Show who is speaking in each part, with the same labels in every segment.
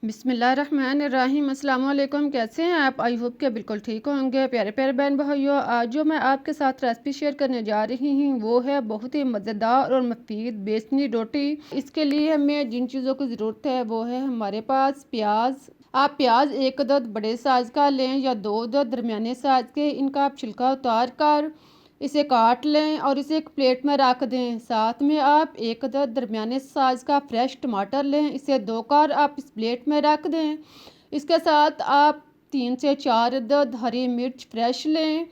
Speaker 1: बिस्मिल्लाहिर्रहमानिर्रहीम। अस्सलाम वालेकुम। कैसे हैं आप? आई होप के बिल्कुल ठीक होंगे। प्यारे प्यारे बहन भाइयों, आज जो मैं आपके साथ रेसिपी शेयर करने जा रही हूँ वो है बहुत ही मज़ेदार और मुफीद बेसनी रोटी। इसके लिए हमें जिन चीज़ों की ज़रूरत है वो है हमारे पास प्याज। आप प्याज एक अदद बड़े साइज़ का लें या दो अदद दरमियाने साइज़ के। इनका आप छिलका उतार कर इसे काट लें और इसे एक प्लेट में रख दें। साथ में आप एक अदद दरमियाने साइज़ का फ्रेश टमाटर लें, इसे धोकर आप इस प्लेट में रख दें। इसके साथ आप 3 से 4 अदद हरी मिर्च फ्रेश लें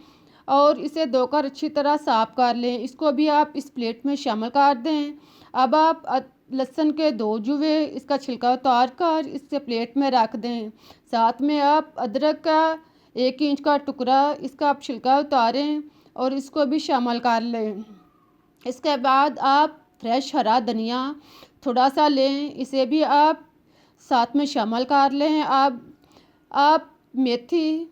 Speaker 1: और इसे धोकर अच्छी तरह साफ़ कर लें। इसको भी आप इस प्लेट में शामिल कर दें। अब आप लहसुन के 2 जुवे इसका छिलका उतार कर इसे प्लेट में रख दें। साथ में आप अदरक का 1 इंच का टुकड़ा इसका आप छिलका उतारें और इसको भी शामिल कर लें। इसके बाद आप फ्रेश हरा धनिया थोड़ा सा लें, इसे भी आप साथ में शामिल कर लें। आप मेथी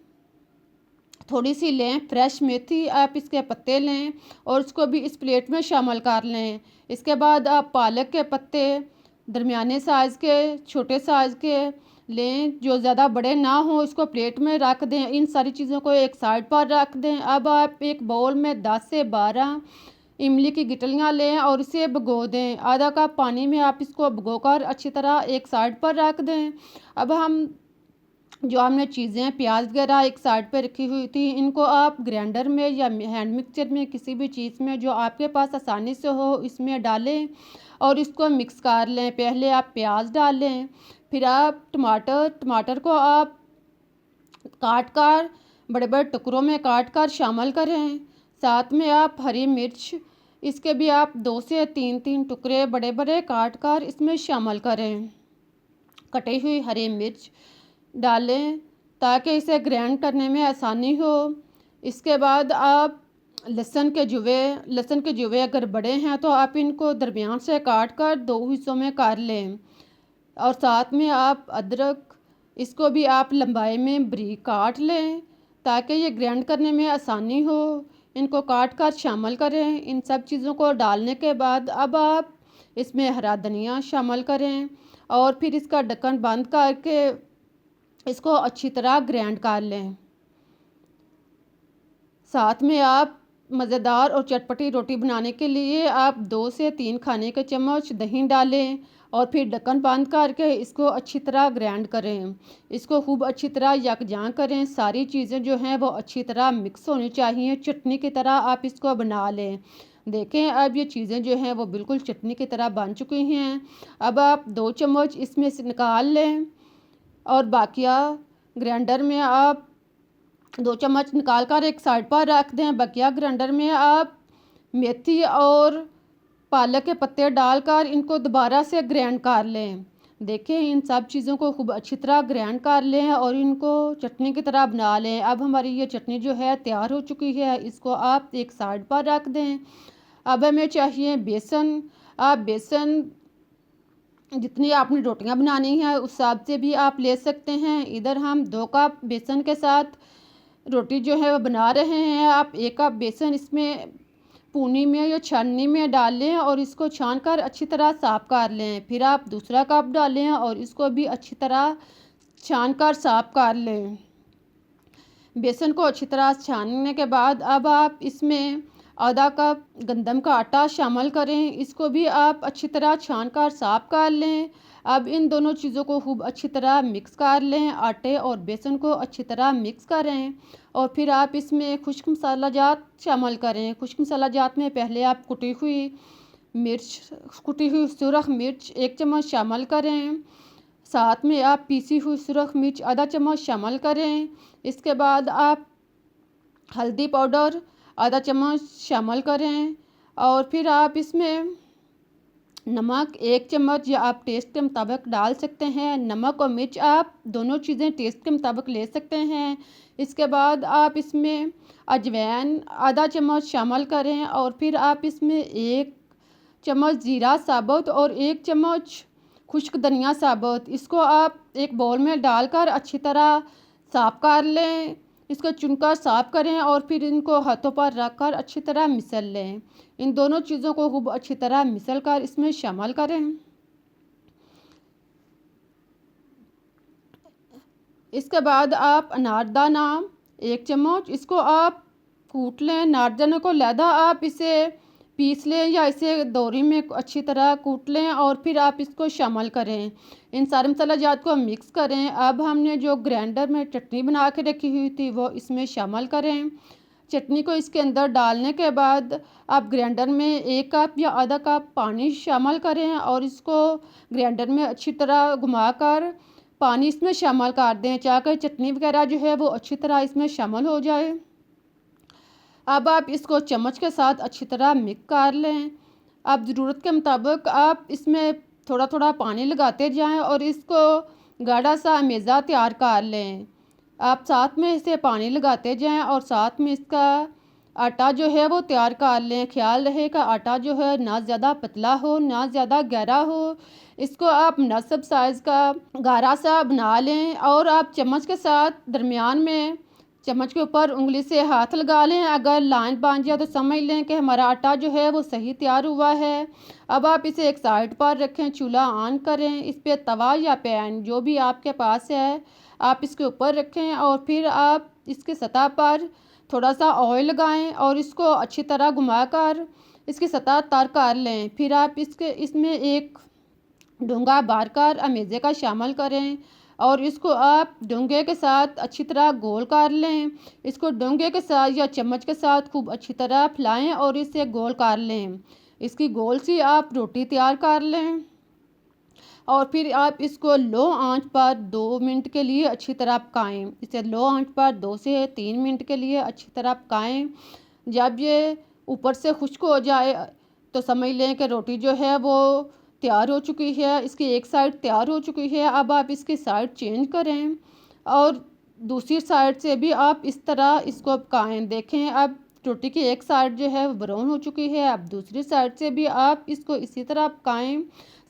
Speaker 1: थोड़ी सी लें, फ्रेश मेथी आप इसके पत्ते लें और उसको भी इस प्लेट में शामिल कर लें। इसके बाद आप पालक के पत्ते दरमियाने साइज़ के छोटे साइज़ के लें, जो ज़्यादा बड़े ना हो। इसको प्लेट में रख दें। इन सारी चीज़ों को एक साइड पर रख दें। अब आप एक बाउल में 10 से 12 इमली की गिटलियाँ लें और इसे भिगो दें। आधा कप पानी में आप इसको भिगोकर अच्छी तरह एक साइड पर रख दें। अब हम जो हमने चीज़ें प्याज वगैरह एक साइड पे रखी हुई थी, इनको आप ग्राइंडर में या हैंड मिक्सचर में किसी भी चीज़ में जो आपके पास आसानी से हो इसमें डालें और इसको मिक्स कर लें। पहले आप प्याज डालें, फिर आप टमाटर को आप काट कर बड़े बड़े टुकड़ों में काट कर शामिल करें। साथ में आप हरी मिर्च इसके भी आप 2 से 3 टुकड़े बड़े बड़े काट कर इसमें शामिल करें। कटी हुई हरी मिर्च डालें ताकि इसे ग्राइंड करने में आसानी हो। इसके बाद आप लहसुन के जुवे अगर बड़े हैं तो आप इनको दरमियान से काट कर 2 हिस्सों में कर लें। और साथ में आप अदरक इसको भी आप लंबाई में बारीक काट लें ताकि ये ग्राइंड करने में आसानी हो। इनको काट कर शामिल करें। इन सब चीज़ों को डालने के बाद अब आप इसमें हरा धनिया शामिल करें और फिर इसका ढक्कन बंद करके इसको अच्छी तरह ग्राइंड कर लें। साथ में आप मज़ेदार और चटपटी रोटी बनाने के लिए आप 2 से 3 खाने के चम्मच दही डालें और फिर ढक्कन बंद करके इसको अच्छी तरह ग्राइंड करें। इसको खूब अच्छी तरह यकजां करें। सारी चीज़ें जो हैं वो अच्छी तरह मिक्स होनी चाहिए। चटनी की तरह आप इसको बना लें। देखें अब ये चीज़ें जो हैं वो बिल्कुल चटनी की तरह बन चुकी हैं। अब आप 2 चम्मच इसमें से निकाल लें और बाकिया ग्राइंडर में आप 2 चम्मच निकाल कर एक साइड पर रख दें। बकिया ग्राइंडर में आप मेथी और पालक के पत्ते डालकर इनको दोबारा से ग्राइंड कर लें। देखें इन सब चीज़ों को खूब अच्छी तरह ग्राइंड कर लें और इनको चटनी की तरह बना लें। अब हमारी ये चटनी जो है तैयार हो चुकी है। इसको आप एक साइड पर रख दें। अब हमें चाहिए बेसन। आप बेसन जितनी आपने रोटियां बनानी है उस हिसाब से भी आप ले सकते हैं। इधर हम 2 कप बेसन के साथ रोटी जो है वो बना रहे हैं। आप 1 कप बेसन इसमें पूनी में या छाननी में डाल लें और इसको छान कर अच्छी तरह साफ़ कर लें। फिर आप दूसरा कप डालें और इसको भी अच्छी तरह छान कर साफ़ कर लें। बेसन को अच्छी तरह छानने के बाद अब आप इसमें आधा कप गंदम का आटा शामिल करें। इसको भी आप अच्छी तरह छान कर साफ़ कर लें। अब इन दोनों चीज़ों को खूब अच्छी तरह मिक्स कर लें। आटे और बेसन को अच्छी तरह मिक्स करें और फिर आप इसमें खुश्क मसाला जात शामिल करें। खुश्क मसाला जात में पहले आप कुटी हुई सुरख मिर्च 1 चम्मच शामिल करें। साथ में आप पीसी हुई सुरख मिर्च आधा चम्मच शामिल करें। इसके बाद आप हल्दी पाउडर आधा चम्मच शामिल करें और फिर आप इसमें नमक 1 चम्मच या आप टेस्ट के मुताबिक डाल सकते हैं। नमक और मिर्च आप दोनों चीज़ें टेस्ट के मुताबिक ले सकते हैं। इसके बाद आप इसमें अजवाइन आधा चम्मच शामिल करें और फिर आप इसमें 1 चम्मच ज़ीरा साबुत और 1 चम्मच खुश्क धनिया साबुत इसको आप एक बाउल में डालकर अच्छी तरह साफ़ कर लें। इसको चुनकर साफ़ करें और फिर इनको हाथों पर रखकर अच्छी तरह मिसल लें। इन दोनों चीज़ों को खूब अच्छी तरह मिसल कर इसमें शामिल करें। इसके बाद आप अनारदाना 1 चम्मच, इसको आप कूट लें। अनारदाने को लहदा आप इसे पीस लें या इसे दौरी में अच्छी तरह कूट लें और फिर आप इसको शामिल करें। इन सारे मसाला जात को मिक्स करें। अब हमने जो ग्राइंडर में चटनी बना के रखी हुई थी वो इसमें शामिल करें। चटनी को इसके अंदर डालने के बाद आप ग्राइंडर में 1 कप या आधा कप पानी शामिल करें और इसको ग्राइंडर में अच्छी तरह घुमाकर पानी इसमें शामिल कर दें, चाहे चटनी वगैरह जो है वो अच्छी तरह इसमें शामिल हो जाए। अब आप इसको चम्मच के साथ अच्छी तरह मिक्स कर लें। अब ज़रूरत के मुताबिक आप इसमें थोड़ा थोड़ा पानी लगाते जाएं और इसको गाढ़ा सा मेज़ा तैयार कर लें। आप साथ में इसे पानी लगाते जाएं और साथ में इसका आटा जो है वो तैयार कर लें। ख्याल रहे कि आटा जो है ना ज़्यादा पतला हो ना ज़्यादा गहरा हो। इसको आप मुनासिब साइज़ का गाढ़ा सा बना लें और आप चम्मच के साथ दरमियान में चम्मच के ऊपर उंगली से हाथ लगा लें। अगर लाइन बन जाए तो समझ लें कि हमारा आटा जो है वो सही तैयार हुआ है। अब आप इसे एक साइड पर रखें, चूल्हा ऑन करें, इस पर तवा या पैन जो भी आपके पास है आप इसके ऊपर रखें और फिर आप इसके सतह पर थोड़ा सा ऑयल लगाएं और इसको अच्छी तरह घुमाकर इसकी सतह तर कर लें। फिर आप इसमें एक डोंगा भरकर अमेज़े का शामिल करें और इसको आप डोंगे के साथ अच्छी तरह गोल कर लें। इसको डोंगे के साथ या चम्मच के साथ खूब अच्छी तरह फैलाएं और इसे गोल कर लें। इसकी गोल सी आप रोटी तैयार कर लें और फिर आप इसको लो आंच पर 2 मिनट के लिए अच्छी तरह पकाएं। इसे लो आंच पर 2 से 3 मिनट के लिए अच्छी तरह पकाएं। जब ये ऊपर से खुश्क हो जाए तो समझ लें कि रोटी जो है वो तैयार हो चुकी है। इसकी एक साइड तैयार हो चुकी है। अब आप इसकी साइड चेंज करें और दूसरी साइड से भी आप इस तरह इसको पकाएं। देखें अब रोटी की एक साइड जो है वो ब्राउन हो चुकी है। अब दूसरी साइड से भी आप इसको इसी तरह पकाएं।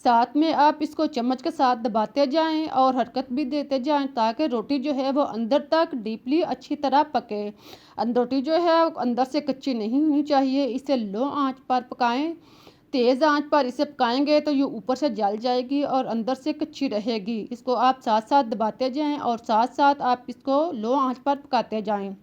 Speaker 1: साथ में आप इसको चम्मच के साथ दबाते जाएं और हरकत भी देते जाएं ताकि रोटी जो है वो अंदर तक डीपली अच्छी तरह पके। रोटी जो है अंदर से कच्ची नहीं होनी चाहिए। इसे लो आंच पर पकाएं। तेज़ आंच पर इसे पकाएंगे तो ये ऊपर से जल जाएगी और अंदर से कच्ची रहेगी। इसको आप साथ साथ दबाते जाएं और साथ साथ आप इसको लो आंच पर पकाते जाएं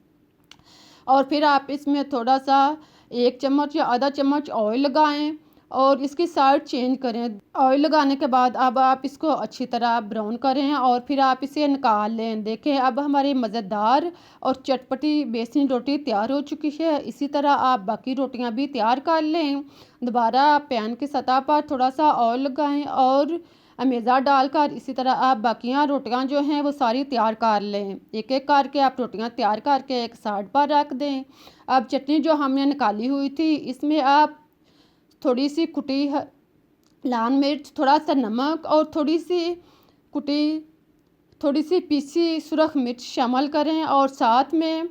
Speaker 1: और फिर आप इसमें थोड़ा सा 1 चम्मच या आधा चम्मच ऑयल लगाएं और इसकी साइड चेंज करें। ऑयल लगाने के बाद अब आप इसको अच्छी तरह ब्राउन करें और फिर आप इसे निकाल लें। देखें अब हमारी मज़ेदार और चटपटी बेसन रोटी तैयार हो चुकी है। इसी तरह आप बाकी रोटियां भी तैयार कर लें। दोबारा आप पैन की सतह पर थोड़ा सा ऑयल लगाएं और अमेज़ा डालकर इसी तरह आप बाकियां रोटियां जो हैं वो सारी तैयार कर लें। एक एक करके आप रोटियां तैयार करके एक साइड पर रख दें। अब चटनी जो हमने निकाली हुई थी इसमें आप थोड़ी सी कुटी लाल मिर्च, थोड़ा सा नमक और थोड़ी सी पीसी सुरख मिर्च शामिल करें और साथ में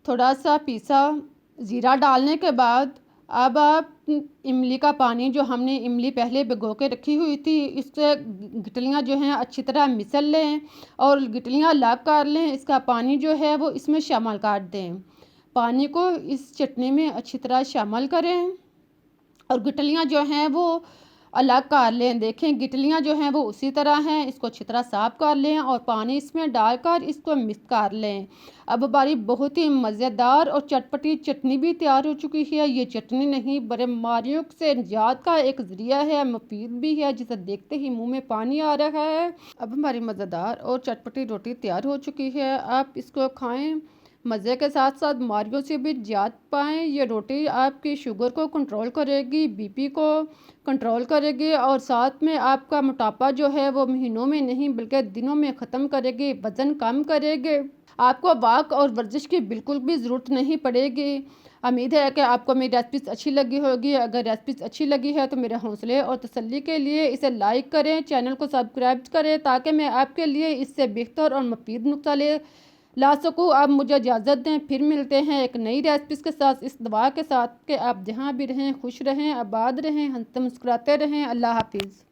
Speaker 1: थोड़ा सा पीसा ज़ीरा डालने के बाद अब आप इमली का पानी जो हमने इमली पहले भिगो के रखी हुई थी इससे गिटलियाँ जो हैं अच्छी तरह मिसल लें और गिटलियाँ अलग कर लें। इसका पानी जो है वो इसमें शामिल कर दें। पानी को इस चटनी में अच्छी तरह शामिल करें और गिटलियाँ जो हैं वो अलग कर लें। देखें गिटलियाँ जो हैं वो उसी तरह हैं। इसको अच्छी तरह साफ़ कर लें और पानी इसमें डालकर इसको मिक्स कर लें। अब हमारी बहुत ही मज़ेदार और चटपटी चटनी भी तैयार हो चुकी है। ये चटनी नहीं बीमारियों से निजात का एक ज़रिया है, मुफीद भी है, जिसे देखते ही मुँह में पानी आ रहा है। अब हमारी मज़ेदार और चटपटी रोटी तैयार हो चुकी है। आप इसको खाएँ, मज़े के साथ साथ बीमारियों से भी निजात पाएँ। ये रोटी आपकी शुगर को कंट्रोल करेगी, बीपी को कंट्रोल करेगी और साथ में आपका मोटापा जो है वो महीनों में नहीं बल्कि दिनों में ख़त्म करेगी, वज़न कम करेगी। आपको वॉक और वर्जिश की बिल्कुल भी ज़रूरत नहीं पड़ेगी। उम्मीद है कि आपको मेरी रेसिपीज़ अच्छी लगी होगी। अगर रेसिपीज़ अच्छी लगी है तो मेरे हौसले और तसल्ली के लिए इसे लाइक करें, चैनल को सब्सक्राइब करें ताकि मैं आपके लिए इससे बेहतर और मुफीद नुक्ता ला सकूँ। आप मुझे इजाज़त दें, फिर मिलते हैं एक नई रेसिपीज़ के साथ, इस दुआ के साथ कि आप जहाँ भी रहें खुश रहें, आबाद रहें, हंसते मुस्कुराते रहें। अल्लाह हाफिज़।